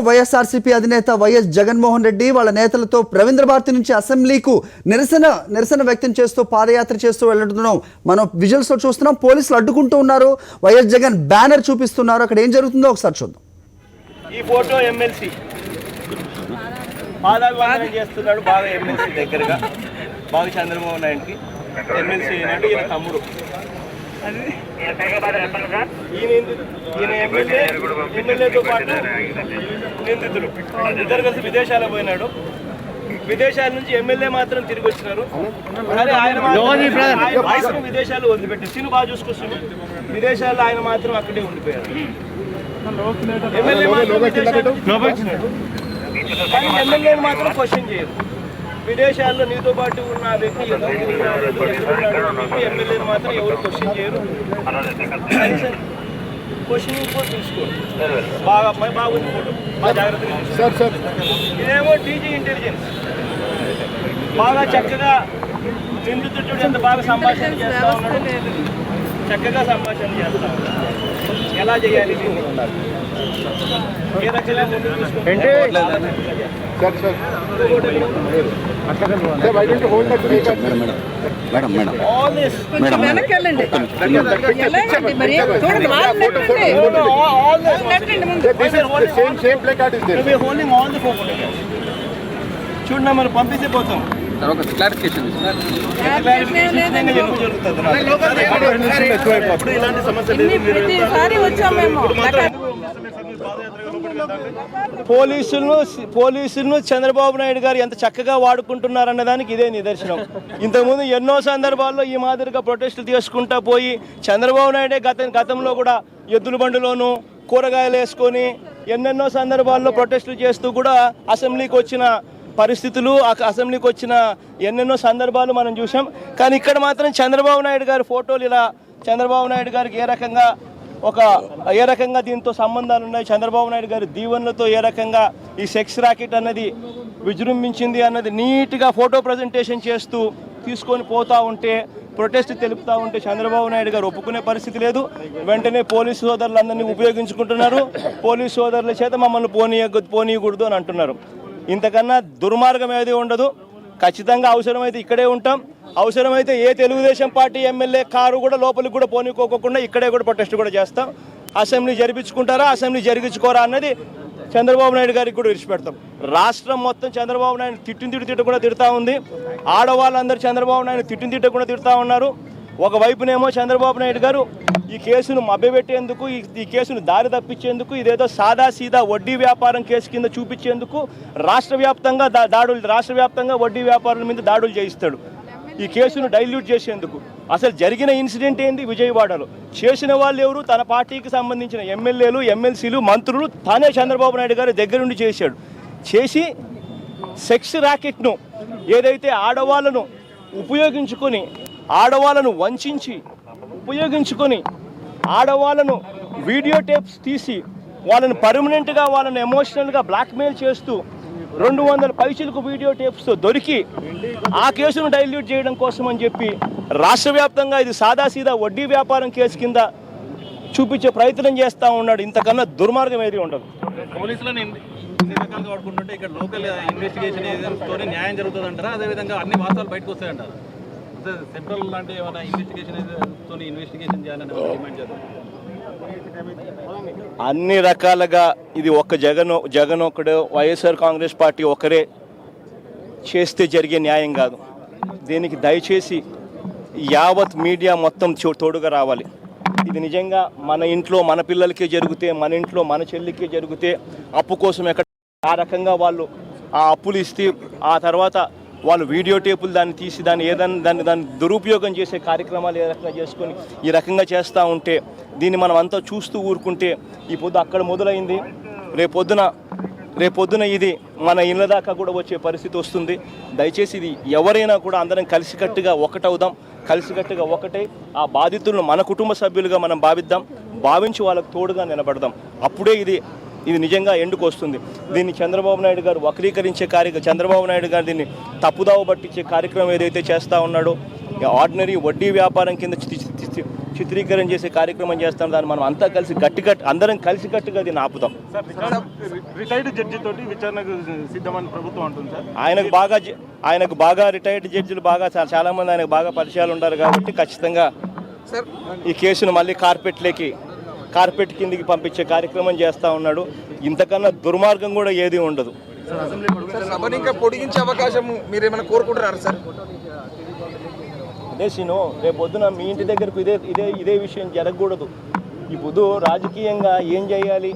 వైఎస్ఆర్సీపీ అధినేత వైఎస్ జగన్మోహన్ రెడ్డి వాళ్ళ నేతలతో రవీంద్ర భారతి నుంచి అసెంబ్లీకు నిరసన వ్యక్తం చేస్తూ పాదయాత్ర చేస్తూ వెళ్తున్నాం. మనం విజువల్స్ లో చూస్తున్నాం. పోలీసులు అడ్డుకుంటూ ఉన్నారు. వైఎస్ జగన్ బ్యానర్ చూపిస్తున్నారు. అక్కడ ఏం జరుగుతుందో ఒకసారి చూద్దాం. ఈ ఫోటో ఎమ్మెల్సీ పాదాభివందనం చేస్తున్నాడు. బాగా ఎమ్మెల్సీ దగ్గరగా బాగా చంద్రబాబు నాయుడుకి ఎమ్మెల్సీ అయినాడు. ఈయన తమ్ముడు, ఈయన ఎమ్మెల్యేతో పాటు నిందితుడు ఇద్దరు కలిసి విదేశాలకు పోయినాడు. విదేశాల నుంచి ఎమ్మెల్యే మాత్రం తిరిగి వచ్చినారు. కానీ ఆయన విదేశాలు వదిలిపెట్టి సీను బాగా చూసుకొస్తుంది. విదేశాల్లో ఆయన మాత్రం అక్కడే ఉండిపోయారు. ఎమ్మెల్యే కానీ ఎమ్మెల్యేని మాత్రం క్వశ్చన్ చేయరు. విదేశాల్లో నీతో పాటు ఉన్న వ్యక్తి ఎమ్మెల్యేని మాత్రం ఎవరు క్వశ్చన్ చేయరు. క్వశ్చనింగ్ కూడా తీసుకోరు. బాగుంది ఫోటో, బాగా జాగ్రత్తగా. ఇదేమో టీజీ ఇంటెలిజెన్స్ బాగా చక్కగా నిందితుడు ఎంత బాగా సంభాషణ చేస్తా ఉన్నాడు. చక్కగా సంభాషణ చేస్తా ఉన్నాడు. ఎలా చేయాలి, ఏ రకంగా ముందుకు చూడండి, మనం పంపిస్తే పోతాం. పోలీసులను చంద్రబాబు నాయుడు గారు ఎంత చక్కగా వాడుకుంటున్నారన్న దానికి ఇదే నిదర్శనం. ఇంతకుముందు ఎన్నో సందర్భాల్లో ఈ మాదిరిగా ప్రొటెస్టులు చేసుకుంటా పోయి చంద్రబాబు నాయుడే గతంలో కూడా ఎద్దుల బండిలోనూ కూరగాయలు వేసుకొని ఎన్నెన్నో సందర్భాల్లో ప్రొటెస్టులు చేస్తూ కూడా అసెంబ్లీకి వచ్చిన పరిస్థితులు, అసెంబ్లీకి వచ్చిన ఎన్నెన్నో సందర్భాలు మనం చూసాం. కానీ ఇక్కడ మాత్రం చంద్రబాబు నాయుడు గారి ఫోటోలు ఇలా చంద్రబాబు నాయుడు గారికి ఏ రకంగా దీంతో సంబంధాలు ఉన్నాయి, చంద్రబాబు నాయుడు గారి దీవెనలతో ఏ రకంగా ఈ సెక్స్ ర్యాకెట్ అన్నది విజృంభించింది అన్నది నీట్గా ఫోటో ప్రజెంటేషన్ చేస్తూ తీసుకొని పోతూ ఉంటే, ప్రొటెస్ట్ తెలుపుతూ ఉంటే చంద్రబాబు నాయుడు గారు ఒప్పుకునే పరిస్థితి లేదు. వెంటనే పోలీసు సోదరులందరినీ ఉపయోగించుకుంటున్నారు. పోలీసు సోదరుల చేత మమ్మల్ని పోనీయకూడదు అని అంటున్నారు. ఇంతకన్నా దుర్మార్గం ఏది ఉండదు. ఖచ్చితంగా అవసరమైతే ఇక్కడే ఉంటాం. అవసరమైతే ఏ తెలుగుదేశం పార్టీ ఎమ్మెల్యే కారు కూడా లోపలికి కూడా పోనీకోకుండా ఇక్కడే కూడా ప్రొటెస్ట్ కూడా చేస్తాం. అసెంబ్లీ జరిపించుకుంటారా, అసెంబ్లీ జరిగించుకోరా అన్నది చంద్రబాబు నాయుడు గారికి కూడా విడిచిపెడతాం. రాష్ట్రం మొత్తం చంద్రబాబు నాయుడు తిట్టు కూడా తిడతా ఉంది. ఆడవాళ్ళందరూ చంద్రబాబు నాయుడు తిట్టు కూడా తిడతా ఉన్నారు. ఒకవైపునేమో చంద్రబాబు నాయుడు గారు ఈ కేసును మభ్యపెట్టేందుకు, ఈ కేసును దారి తప్పించేందుకు, ఇదేదో సాదా వడ్డీ వ్యాపారం కేసు కింద చూపించేందుకు రాష్ట్ర వ్యాప్తంగా వడ్డీ వ్యాపారుల మీద దాడులు చేయిస్తాడు. ఈ కేసును డైల్యూట్ చేసేందుకు. అసలు జరిగిన ఇన్సిడెంట్ ఏంది? విజయవాడలో చేసిన వాళ్ళు ఎవరు? తన పార్టీకి సంబంధించిన ఎమ్మెల్యేలు, ఎమ్మెల్సీలు, మంత్రులు తానే చంద్రబాబు నాయుడు గారు దగ్గరుండి చేశాడు. చేసి సెక్స్ ర్యాకెట్ను ఏదైతే ఆడవాళ్ళను ఉపయోగించుకొని, ఆడవాళ్ళను వంచి ఉపయోగించుకొని, ఆడవాళ్ళను వీడియో టేప్స్ తీసి వాళ్ళని పర్మనెంట్గా వాళ్ళని ఎమోషనల్గా బ్లాక్మెయిల్ చేస్తూ 200 పైసలకు వీడియో టేప్స్తో దొరికి ఆ కేసును డైల్యూట్ చేయడం కోసం అని చెప్పి రాష్ట్ర వ్యాప్తంగా ఇది సాదా వడ్డీ వ్యాపారం కేసు కింద చూపించే ప్రయత్నం చేస్తూ ఉన్నాడు. ఇంతకన్నా దుర్మార్గం ఏది ఉండదు. పోలీసులను ఇన్ని రకాలుగా వాడుకుంటుంటే ఇక్కడ లోకల్ ఇన్వెస్టిగేషన్ ఏజెన్సీతోనే న్యాయం జరుగుతుంది అంటారా? అదేవిధంగా అన్ని వాస్తవాలు బయటకు వస్తాయంటారా? సెంట్రల్ లాంటి ఏమైనా ఇన్వెస్టిగేషన్ చేయాలని డిమాండ్ చేస్తారు. అన్ని రకాలుగా ఇది ఒక్క జగన్ ఒకడు, వైఎస్ఆర్ కాంగ్రెస్ పార్టీ ఒకరే చేస్తే జరిగే న్యాయం కాదు. దీనికి దయచేసి యావత్ మీడియా మొత్తం తోడుగా రావాలి. ఇది నిజంగా మన ఇంట్లో మన పిల్లలకే జరిగితే, మన ఇంట్లో మన చెల్లికే జరిగితే అప్పు కోసం ఎక్కడ ఆ రకంగా వాళ్ళు ఆ అప్పులు ఇస్తే ఆ తర్వాత వాళ్ళు వీడియో టేపులు దాన్ని తీసి దాన్ని దురుపయోగం చేసే కార్యక్రమాలు ఏ రకంగా చేసుకొని ఈ రకంగా చేస్తూ ఉంటే, దీన్ని మనం అంతా చూస్తూ ఊరుకుంటే ఈ పొద్దు అక్కడ మొదలైంది. రేపొద్దున ఇది మన ఇళ్ళ దాకా కూడా వచ్చే పరిస్థితి వస్తుంది. దయచేసి ఇది ఎవరైనా కూడా అందరం కలిసికట్టుగా ఒకటవుదాం. కలిసికట్టుగా ఒకటే ఆ బాధితులను మన కుటుంబ సభ్యులుగా మనం భావించి వాళ్ళకు తోడుగా నిలబడదాం. అప్పుడే ఇది నిజంగా ఎండుకు వస్తుంది. దీన్ని చంద్రబాబు నాయుడు గారు వక్రీకరించే చంద్రబాబు నాయుడు గారు దీన్ని తప్పుదావ పట్టించే కార్యక్రమం ఏదైతే చేస్తూ ఉన్నాడో, ఆర్డినరీ వడ్డీ వ్యాపారం కింద చిత్రీకరణ చేసే కార్యక్రమం చేస్తాం. దాన్ని మనం అంతా కలిసి అందరం కలిసికట్టుగా దీన్ని ఆపుతాం. రిటైర్డ్ జడ్జి తోటి విచారణకు సిద్ధమని ప్రభుత్వం అంటుంది సార్. ఆయనకు బాగా రిటైర్డ్ జడ్జిలు బాగా చాలా మంది ఆయనకు బాగా పరిచయాలు ఉంటారు కాబట్టి ఖచ్చితంగా ఈ కేసును మళ్ళీ కార్పెట్ కిందికి పంపించే కార్యక్రమం చేస్తూ ఉన్నాడు. ఇంతకన్నా దుర్మార్గం కూడా ఏది ఉండదు. సభని ఇంకా పొడిగించే అవకాశం మీరేమైనా కోరుకుంటున్నారు సార్? అదే సీను, రేపు పొద్దున మీ ఇంటి దగ్గరకు ఇదే విషయం జరగకూడదు. ఇప్పుడు రాజకీయంగా ఏం చేయాలి?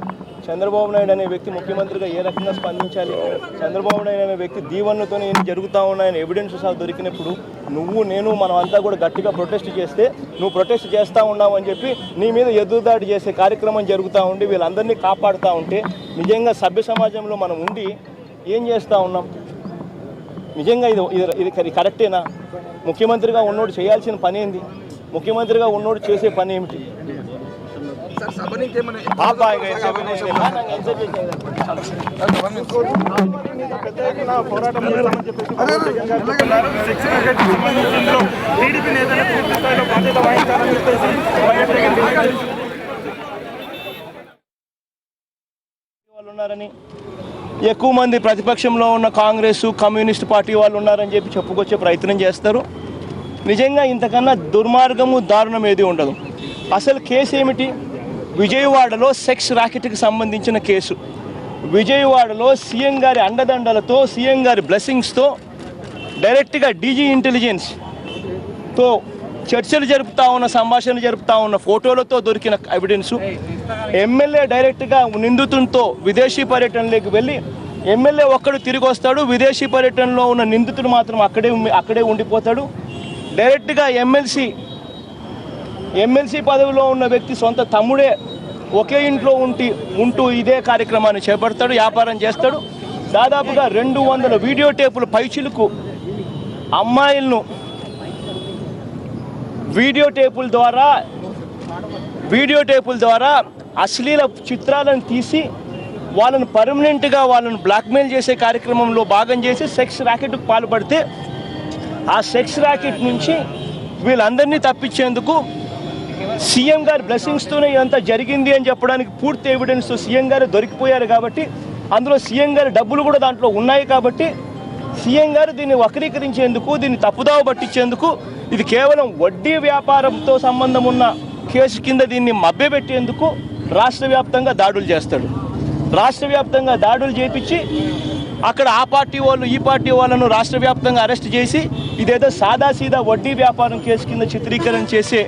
చంద్రబాబు నాయుడు అనే వ్యక్తి ముఖ్యమంత్రిగా ఏ రకంగా స్పందించాలి? చంద్రబాబు నాయుడు అనే వ్యక్తి దీవెనలతో ఏం జరుగుతూ ఉన్నాయని ఎవిడెన్స్ దొరికినప్పుడు నేను మనం అంతా కూడా గట్టిగా ప్రొటెస్ట్ చేస్తే నువ్వు ప్రొటెస్ట్ చేస్తూ ఉన్నావు అని చెప్పి నీ మీద ఎదురుదాడి చేసే కార్యక్రమం జరుగుతూ ఉండి వీళ్ళందరినీ కాపాడుతూ ఉంటే నిజంగా సభ్య సమాజంలో మనం ఉండి ఏం చేస్తూ ఉన్నాం? నిజంగా ఇది కరెక్టేనా? ముఖ్యమంత్రిగా ఉన్నోడు చేయాల్సిన పని ఏంది? ముఖ్యమంత్రిగా ఉన్నోడు చేసే పని ఏమిటి? వాళ్ళు ఉన్నారని ఎక్కువ మంది ప్రతిపక్షంలో ఉన్న కాంగ్రెస్ కమ్యూనిస్ట్ పార్టీ వాళ్ళు ఉన్నారని చెప్పి చెప్పుకొచ్చే ప్రయత్నం చేస్తారు. నిజంగా ఇంతకన్నా దుర్మార్గము దారుణం ఏది ఉండదు. అసలు కేసు ఏమిటి? విజయవాడలో సెక్స్ ర్యాకెట్కి సంబంధించిన కేసు. విజయవాడలో సీఎం గారి అండదండలతో సీఎం గారి బ్లెస్సింగ్స్తో డైరెక్ట్గా డీజీ ఇంటెలిజెన్స్తో చర్చలు జరుపుతూ ఉన్న సంభాషణలు జరుపుతూ ఉన్న ఫోటోలతో దొరికిన ఎవిడెన్సు. ఎమ్మెల్యే డైరెక్ట్గా నిందితునితో విదేశీ పర్యటనలోకి వెళ్ళి ఎమ్మెల్యే ఒక్కడు తిరిగి వస్తాడు, విదేశీ పర్యటనలో ఉన్న నిందితుడు మాత్రం అక్కడే ఉండిపోతాడు. డైరెక్ట్గా ఎమ్మెల్సీ పదవిలో ఉన్న వ్యక్తి సొంత తమ్ముడే ఒకే ఇంట్లో ఉంటూ ఇదే కార్యక్రమాన్ని చేపడతాడు, వ్యాపారం చేస్తాడు. దాదాపుగా 200 వీడియో టేపులు పైచిలుకు అమ్మాయిలను వీడియో టేపుల ద్వారా అశ్లీల చిత్రాలను తీసి వాళ్ళను పర్మనెంట్గా వాళ్ళను బ్లాక్మెయిల్ చేసే కార్యక్రమంలో భాగం చేసి సెక్స్ ర్యాకెట్కు పాల్పడితే ఆ సెక్స్ ర్యాకెట్ నుంచి వీళ్ళందరినీ తప్పించేందుకు సీఎం గారి బ్లెస్సింగ్స్తోనే ఇదంతా జరిగింది అని చెప్పడానికి పూర్తి ఎవిడెన్స్ సీఎం గారు దొరికిపోయారు కాబట్టి, అందులో సీఎం గారి డబ్బులు కూడా దాంట్లో ఉన్నాయి కాబట్టి సీఎం గారు దీన్ని వక్రీకరించేందుకు, దీన్ని తప్పుదావ పట్టించేందుకు, ఇది కేవలం వడ్డీ వ్యాపారంతో సంబంధం ఉన్న కేసు కింద దీన్ని మభ్యపెట్టేందుకు రాష్ట్ర వ్యాప్తంగా దాడులు చేస్తాడు. రాష్ట్ర వ్యాప్తంగా దాడులు చేపించి అక్కడ ఆ పార్టీ వాళ్ళు ఈ పార్టీ వాళ్ళను రాష్ట్ర వ్యాప్తంగా అరెస్ట్ చేసి ఇదేదో సాదాసీదా వడ్డీ వ్యాపారం కేసు కింద చిత్రీకరణ చేసే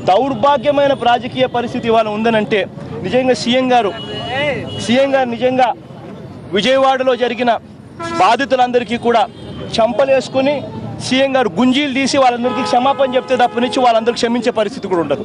దౌర్భాగ్యమైన రాజకీయ పరిస్థితి ఇవాళ ఉందనంటే నిజంగా సీఎం గారు నిజంగా విజయవాడలో జరిగిన బాధితులందరికీ కూడా చంపలేసుకుని సీఎం గారు గుంజీలు తీసి వాళ్ళందరికీ క్షమాపణ చెప్తే తప్పనిచ్చి వాళ్ళందరికీ క్షమించే పరిస్థితి కూడా ఉండదు.